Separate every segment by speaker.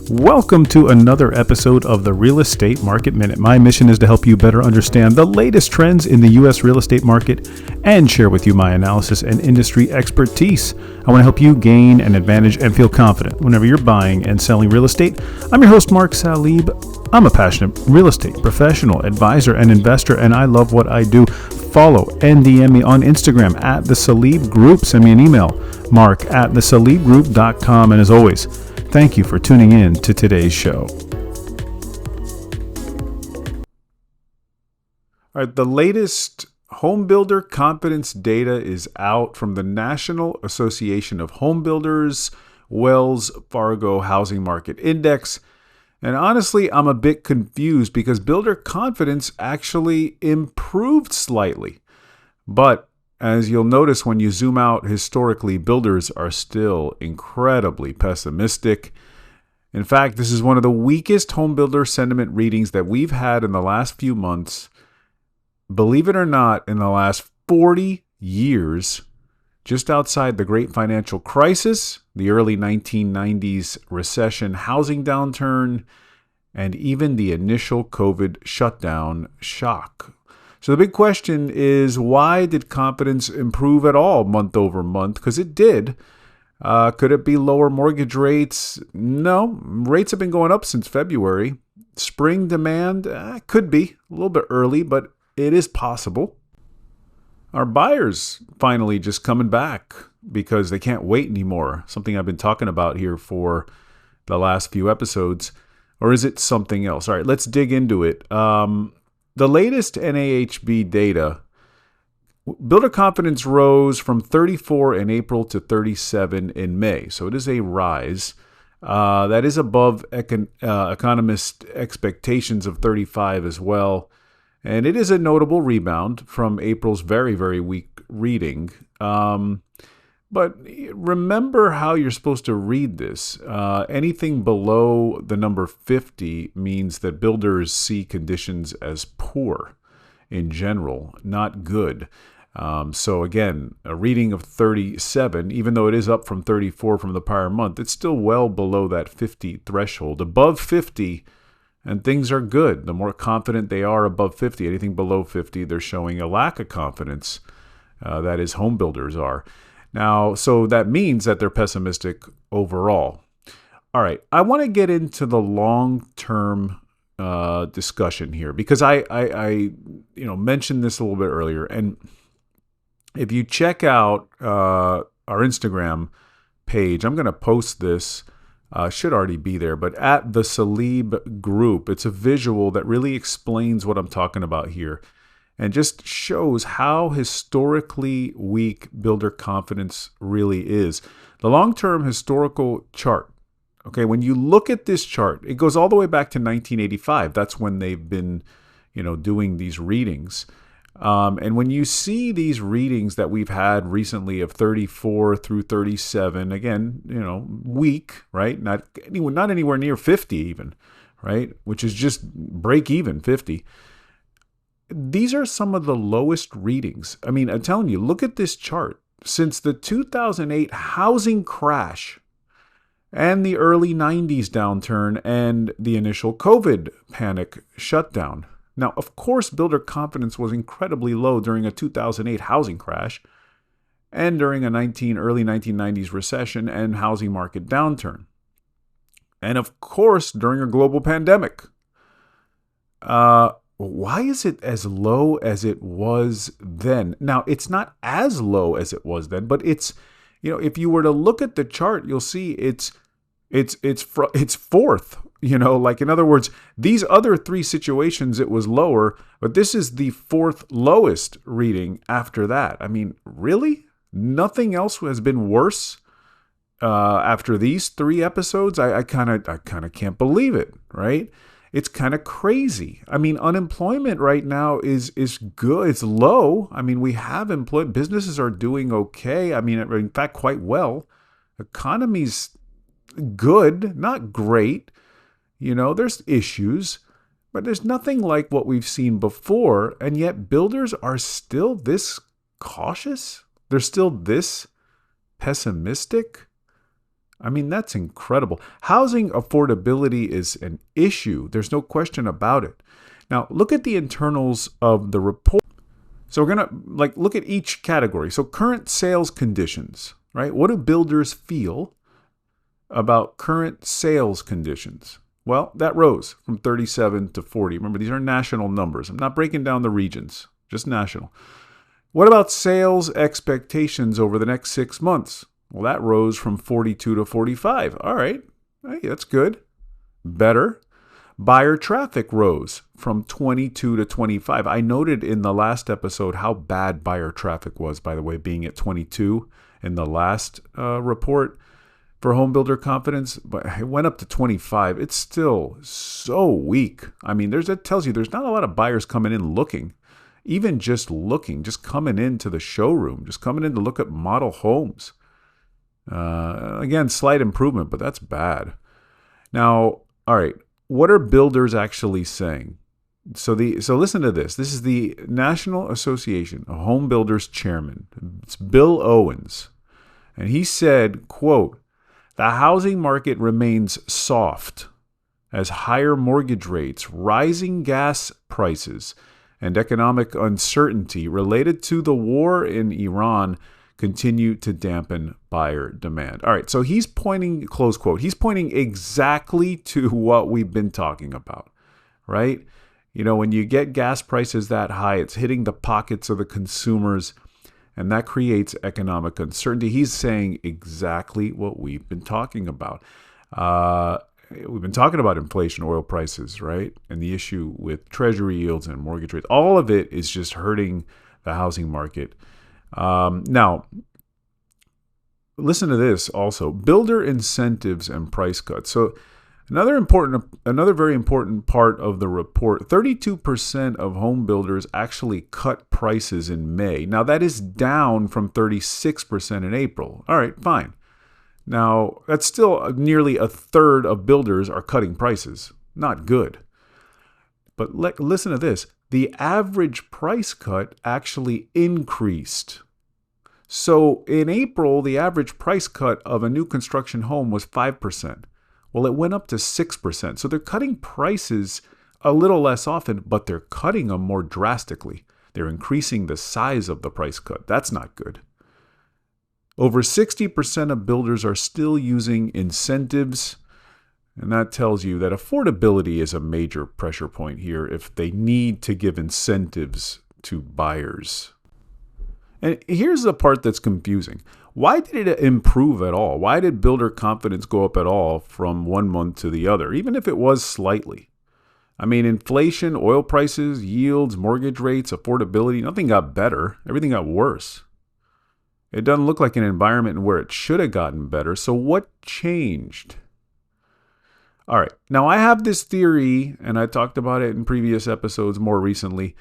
Speaker 1: Welcome to another episode of the Real Estate Market Minute. My mission is to help you better understand the latest trends in the U.S. real estate market and share with you my analysis and industry expertise. I want to help you gain an advantage and feel confident whenever you're buying and selling real estate. I'm your host, Mark Salib. I'm a passionate real estate professional, advisor, and investor, and I love what I do. Follow and DM me on Instagram at the Salib Group. Send me an email, mark@thesalibgroup.com. And as always, thank you for tuning in to today's show. All right, the latest Homebuilder Confidence data is out from the National Association of Homebuilders, Wells Fargo Housing Market Index. And honestly, I'm a bit confused because builder confidence actually improved slightly. But as you'll notice when you zoom out historically, builders are still incredibly pessimistic. In fact, this is one of the weakest home builder sentiment readings that we've had in the last few months. Believe it or not, in the last 40 years, just outside the Great Financial Crisis, the early 1990s recession, housing downturn, and even the initial COVID shutdown shock. So the big question is, why did confidence improve at all month over month? Because it did. Could it be lower mortgage rates? No. Rates have been going up since February. Spring demand? Could be. A little bit early, but it is possible. Our buyers finally just coming back because they can't wait anymore. Something I've been talking about here for the last few episodes. Or is it something else? All right, let's dig into it. The latest NAHB data, builder confidence rose from 34 in April to 37 in May. So it is a rise. That is above economist expectations of 35 as well. And it is a notable rebound from April's very, very weak reading. But remember how you're supposed to read this. Anything below the number 50 means that builders see conditions as poor in general, not good. So again, a reading of 37, even though it is up from 34 from the prior month, it's still well below that 50 threshold. Above 50, and things are good. The more confident they are above 50, anything below 50, they're showing a lack of confidence. That is, home builders are. Now, so that means that they're pessimistic overall. All right, I want to get into the long-term discussion here because I mentioned this a little bit earlier. And if you check out our Instagram page, I'm going to post this. Should already be there, but at the Salib Group, it's a visual that really explains what I'm talking about here and just shows how historically weak builder confidence really is. The long-term historical chart, okay, when you look at this chart, it goes all the way back to 1985. That's when they've been, doing these readings. And when you see these readings that we've had recently of 34 through 37, again, weak, right? Not anywhere near 50 even, right? Which is just break even 50. These are some of the lowest readings. I mean, I'm telling you, look at this chart. Since the 2008 housing crash and the early 90s downturn and the initial COVID panic shutdown. Now, of course, builder confidence was incredibly low during a 2008 housing crash and during a early 1990s recession and housing market downturn. And of course, during a global pandemic. Why is it as low as it was then? Now, it's not as low as it was then, but it's, if you were to look at the chart, you'll see it's fourth. In other words, these other three situations, it was lower, but this is the fourth lowest reading after that. I mean, really? Nothing else has been worse after these three episodes? I kind of can't believe it, right? It's kind of crazy. I mean, unemployment right now is good. It's low. I mean, we have employment. Businesses are doing okay. I mean, in fact, quite well. Economy's good, not great. There's issues, but there's nothing like what we've seen before. And yet builders are still this cautious. They're still this pessimistic. I mean, that's incredible. Housing affordability is an issue. There's no question about it. Now, look at the internals of the report. So we're going to look at each category. So current sales conditions, right? What do builders feel about current sales conditions? Well, that rose from 37 to 40. Remember, these are national numbers. I'm not breaking down the regions, just national. What about sales expectations over the next 6 months? Well, that rose from 42 to 45. All right. Hey, that's good. Better. Buyer traffic rose from 22 to 25. I noted in the last episode how bad buyer traffic was, by the way, being at 22 in the last report for Homebuilder Confidence, but it went up to 25. It's still so weak. I mean, that tells you there's not a lot of buyers coming in looking, even just looking, just coming into the showroom, just coming in to look at model homes. Again, slight improvement, but that's bad. Now, all right, what are builders actually saying? So listen to this. This is the National Association of Home Builders chairman. It's Bill Owens. And he said, quote, "The housing market remains soft as higher mortgage rates, rising gas prices, and economic uncertainty related to the war in Iran continue to dampen buyer demand." All right, so he's pointing, close quote, he's pointing exactly to what we've been talking about, right? You know, when you get gas prices that high, it's hitting the pockets of the consumers, and that creates economic uncertainty. He's saying exactly what we've been talking about. We've been talking about inflation, oil prices, right? And the issue with treasury yields and mortgage rates. All of it is just hurting the housing market. Now, listen to this also. Builder incentives and price cuts. So another very important part of the report, 32% of home builders actually cut prices in May. Now, that is down from 36% in April. All right, fine. Now, that's still nearly a third of builders are cutting prices. Not good. But listen to this. The average price cut actually increased. So in April, the average price cut of a new construction home was 5%. Well, it went up to 6%. So they're cutting prices a little less often, but they're cutting them more drastically. They're increasing the size of the price cut. That's not good. Over 60% of builders are still using incentives, and that tells you that affordability is a major pressure point here if they need to give incentives to buyers. And here's the part that's confusing. Why did it improve at all? Why did builder confidence go up at all from 1 month to the other, even if it was slightly? I mean, inflation, oil prices, yields, mortgage rates, affordability, nothing got better. Everything got worse. It doesn't look like an environment where it should have gotten better. So what changed? All right. Now, I have this theory, and I talked about it in previous episodes more recently.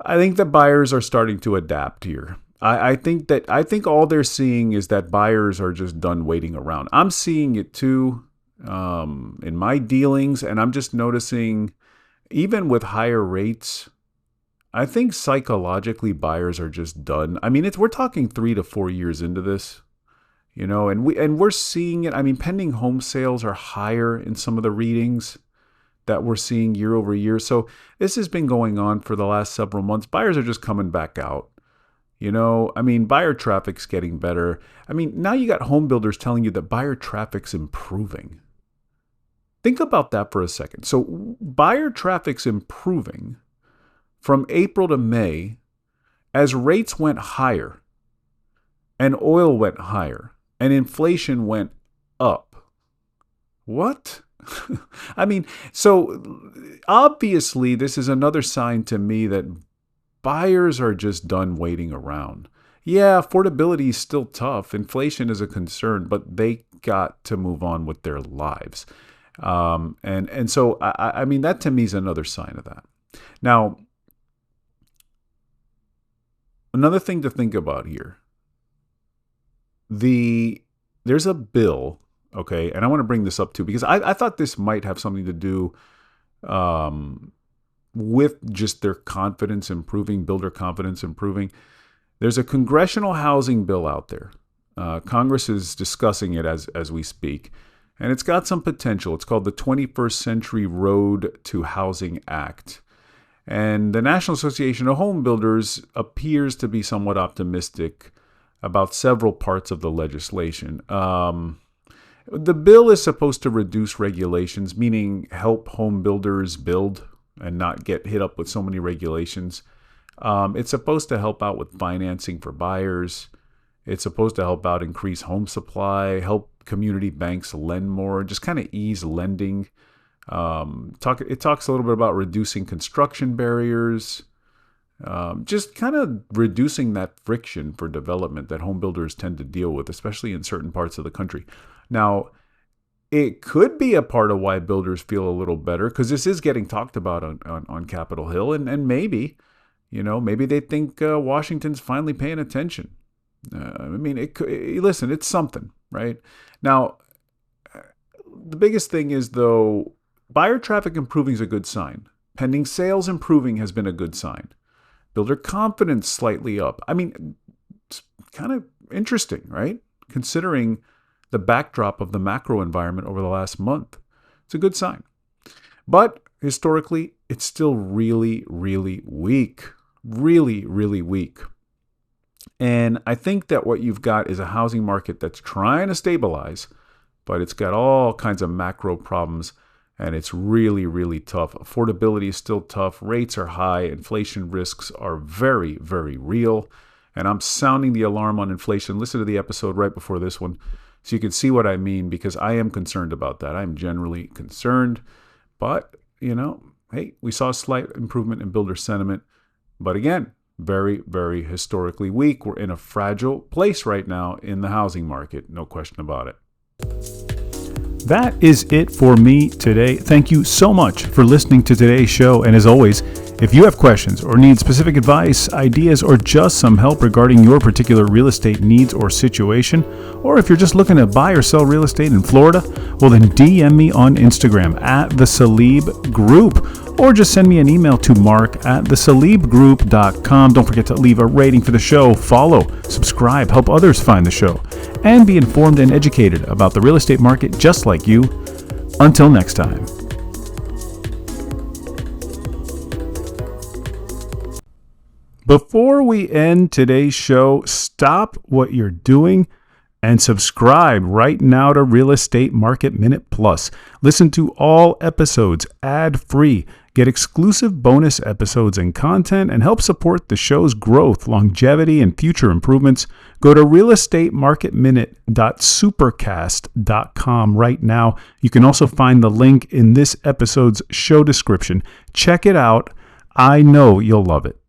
Speaker 1: I think that buyers are starting to adapt here. I think all they're seeing is that buyers are just done waiting around. I'm seeing it too in my dealings, and I'm just noticing, even with higher rates, I think psychologically buyers are just done. I mean, we're talking 3 to 4 years into this, you know, and we're seeing it. I mean, pending home sales are higher in some of the readings that we're seeing year over year. So this has been going on for the last several months. Buyers are just coming back out. You know, I mean, buyer traffic's getting better. I mean, now you got home builders telling you that buyer traffic's improving. Think about that for a second. So buyer traffic's improving from April to May as rates went higher and oil went higher and inflation went up. What? I mean, so obviously this is another sign to me that buyers are just done waiting around. Yeah, affordability is still tough. Inflation is a concern, but they got to move on with their lives. And so, I mean, that to me is another sign of that. Now, another thing to think about here. There's a bill, okay, and I want to bring this up too, because I thought this might have something to do with just their confidence improving, builder confidence improving. There's a congressional housing bill out there. Congress is discussing it as we speak, and it's got some potential. It's called the 21st Century Road to Housing Act. And the National Association of Home Builders appears to be somewhat optimistic about several parts of the legislation. The bill is supposed to reduce regulations, meaning help home builders build and not get hit up with so many regulations. It's supposed to help out with financing for buyers. It's supposed to help out increase home supply, help community banks lend more, just kind of ease lending. It talks a little bit about reducing construction barriers, just kind of reducing that friction for development that home builders tend to deal with, especially in certain parts of the country. Now, it could be a part of why builders feel a little better, because this is getting talked about on Capitol Hill, and maybe they think Washington's finally paying attention. Listen, it's something, right? Now, the biggest thing is, though, buyer traffic improving is a good sign. Pending sales improving has been a good sign. Builder confidence slightly up. It's kind of interesting, right? Considering the backdrop of the macro environment over the last month. It's a good sign. But historically, it's still really, really weak. Really, really weak. And I think that what you've got is a housing market that's trying to stabilize, but it's got all kinds of macro problems, and it's really, really tough. Affordability is still tough. Rates are high. Inflation risks are very, very real. And I'm sounding the alarm on inflation. Listen to the episode right before this one so you can see what I mean, because I am concerned about that. I'm generally concerned. But, hey, we saw a slight improvement in builder sentiment. But again, very, very historically weak. We're in a fragile place right now in the housing market. No question about it. That is it for me today. Thank you so much for listening to today's show. And as always, if you have questions or need specific advice, ideas, or just some help regarding your particular real estate needs or situation, or if you're just looking to buy or sell real estate in Florida, well then DM me on Instagram at the Salib Group, or just send me an email to mark@thesalibgroup.com. Don't forget to leave a rating for the show, follow, subscribe, help others find the show, and be informed and educated about the real estate market just like you. Until next time. Before we end today's show, stop what you're doing and subscribe right now to Real Estate Market Minute Plus. Listen to all episodes ad-free. Get exclusive bonus episodes and content, and help support the show's growth, longevity, and future improvements. Go to realestatemarketminute.supercast.com right now. You can also find the link in this episode's show description. Check it out. I know you'll love it.